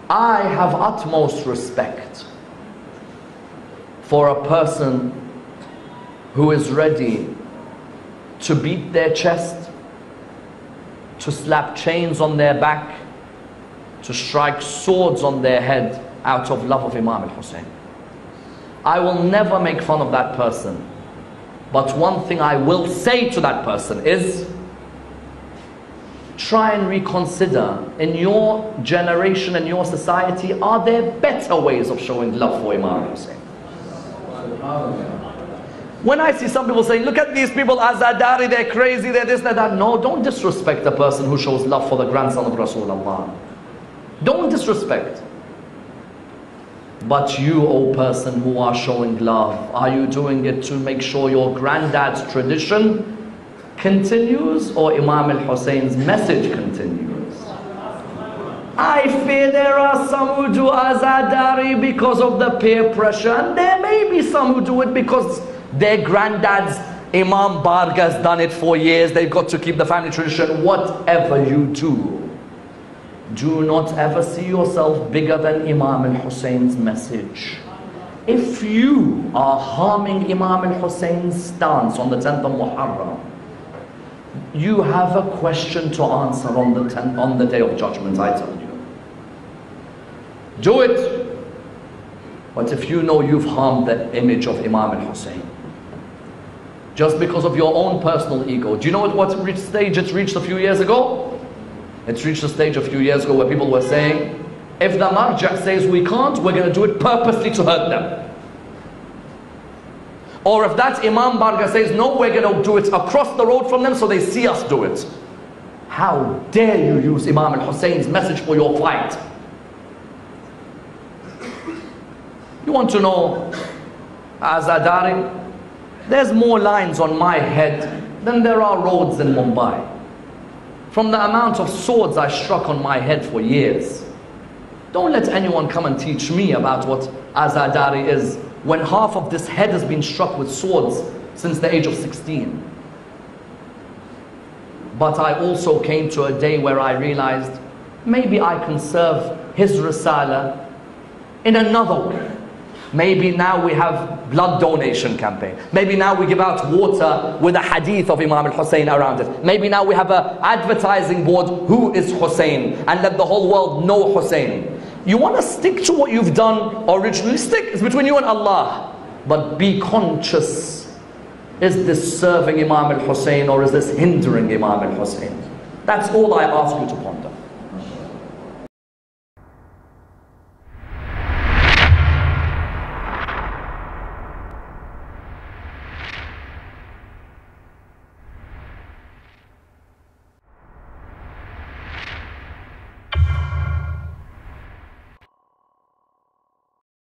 I have utmost respect for a person who is ready to beat their chest, to slap chains on their back, to strike swords on their head out of love of Imam al-Hussein. I will never make fun of that person. But one thing I will say to that person is, try and reconsider, in your generation and your society, are there better ways of showing love for Imam al-Hussein? When I see some people saying, look at these people, Azadari, they're crazy, they're this, they're that. No, don't disrespect the person who shows love for the grandson of Rasulullah. Don't disrespect. But you, O person who are showing love, are you doing it to make sure your granddad's tradition continues, or Imam al-Hussein's message continues? I fear there are some who do Azadari because of the peer pressure, and there may be some who do it because their granddad's Imam Barga's done it for years, they've got to keep the family tradition. Whatever you do, do not ever see yourself bigger than Imam al-Hussein's message. If you are harming Imam al-Hussein's stance on the 10th of Muharram, you have a question to answer on the Day of Judgment, I tell you. Do it. But if you know you've harmed the image of Imam al-Hussein, just because of your own personal ego, do you know what stage it's reached a few years ago? It's reached a stage a few years ago where people were saying, if the marja says we can't, we're going to do it purposely to hurt them. Or if that Imam Barga says no, we're going to do it across the road from them so they see us do it. How dare you use Imam al-Hussein's message for your fight? You want to know Azadari? There's more lines on my head than there are roads in Mumbai. From the amount of swords I struck on my head for years. Don't let anyone come and teach me about what Azadari is, when half of this head has been struck with swords since the age of 16. But I also came to a day where I realized, maybe I can serve his Risala in another way. Maybe now we have blood donation campaign. Maybe now we give out water with a hadith of Imam al-Hussein around it. Maybe now we have an advertising board, who is Hussein, and let the whole world know Hussein. You want to stick to what you've done originally, stick. It's between you and Allah. But be conscious. Is this serving Imam al-Hussein or is this hindering Imam al-Hussein? That's all I ask you to ponder.